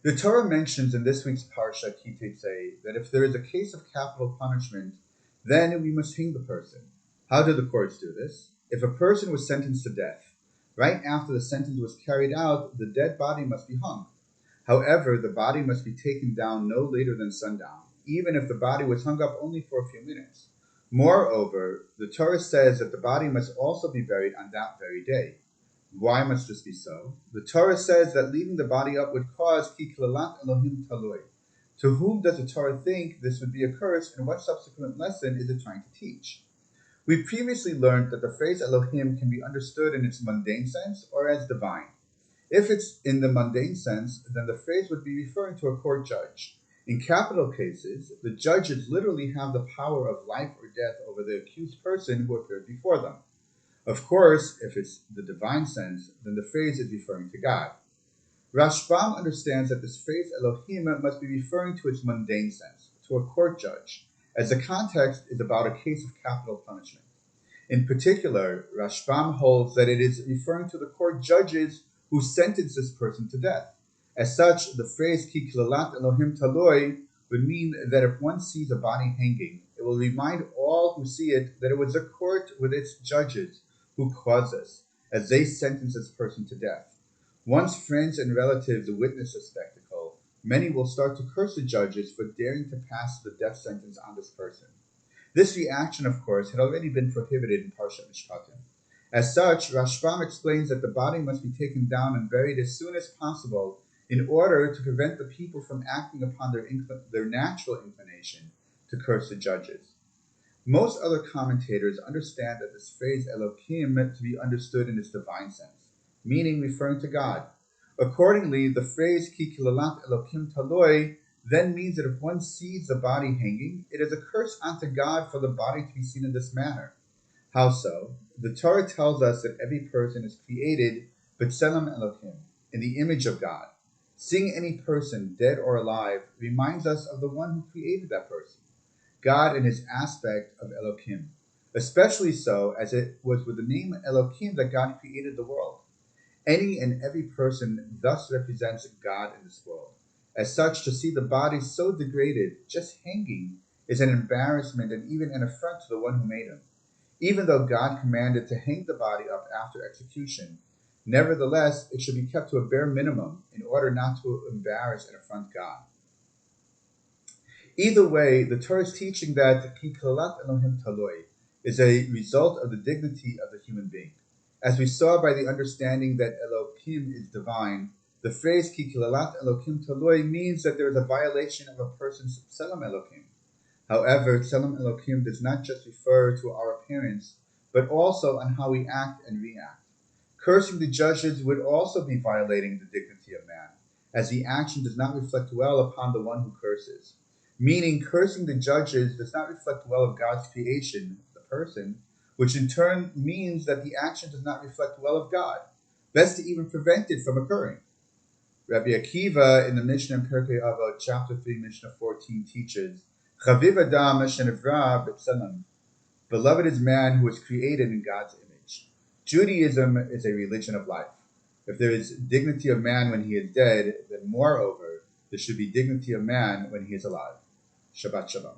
The Torah mentions in this week's parsha, Teitzey, that if there is a case of capital punishment, then we must hang the person. How do the courts do this? If a person was sentenced to death, right after the sentence was carried out, the dead body must be hung. However, the body must be taken down no later than sundown, even if the body was hung up only for a few minutes. Moreover, the Torah says that the body must also be buried on that very day. Why must this be so? The Torah says that leaving the body up would cause ki klalat Elohim taloi. To whom does the Torah think this would be a curse, and what subsequent lesson is it trying to teach? We previously learned that the phrase Elohim can be understood in its mundane sense or as divine. If it's in the mundane sense, then the phrase would be referring to a court judge. In capital cases, the judges literally have the power of life or death over the accused person who appeared before them. Of course, if it's the divine sense, then the phrase is referring to God. Rashbam understands that this phrase Elohim must be referring to its mundane sense, to a court judge, as the context is about a case of capital punishment. In particular, Rashbam holds that it is referring to the court judges who sentenced this person to death. As such, the phrase Ki klalat Elohim taloi would mean that if one sees a body hanging, it will remind all who see it that it was a court with its judges who caused this, as they sentenced this person to death. Once friends and relatives witness the spectacle, many will start to curse the judges for daring to pass the death sentence on this person. This reaction, of course, had already been prohibited in Parshat Mishpatim. As such, Rashbam explains that the body must be taken down and buried as soon as possible in order to prevent the people from acting upon their natural inclination to curse the judges. Most other commentators understand that this phrase Elohim to be understood in its divine sense, meaning referring to God. Accordingly, the phrase Ki klalat Elohim taloi then means that if one sees the body hanging, it is a curse unto God for the body to be seen in this manner. How so? The Torah tells us that every person is created b'tselem Elohim, in the image of God. Seeing any person, dead or alive, reminds us of the one who created that person, God in his aspect of Elohim, especially so as it was with the name Elohim that God created the world. Any and every person thus represents God in this world. As such, to see the body so degraded, just hanging, is an embarrassment and even an affront to the one who made him. Even though God commanded to hang the body up after execution, nevertheless, it should be kept to a bare minimum in order not to embarrass and affront God. Either way, the Torah is teaching that Ki klalat Elohim taloi is a result of the dignity of the human being. As we saw by the understanding that Elohim is divine, the phrase Ki klalat Elohim taloi means that there is a violation of a person's tselem Elohim. However, tselem Elohim does not just refer to our appearance, but also on how we act and react. Cursing the judges would also be violating the dignity of man, as the action does not reflect well upon the one who curses. Meaning, cursing the judges does not reflect well of God's creation, the person, which in turn means that the action does not reflect well of God, best to even prevent it from occurring. Rabbi Akiva in the Mishnah in Pirkei Avot, chapter 3, Mishnah 14, teaches, Chaviv Adam shenivra b'tselem. Beloved is man who is created in God's image. Judaism is a religion of life. If there is dignity of man when he is dead, then moreover, there should be dignity of man when he is alive. Shabbat Shalom.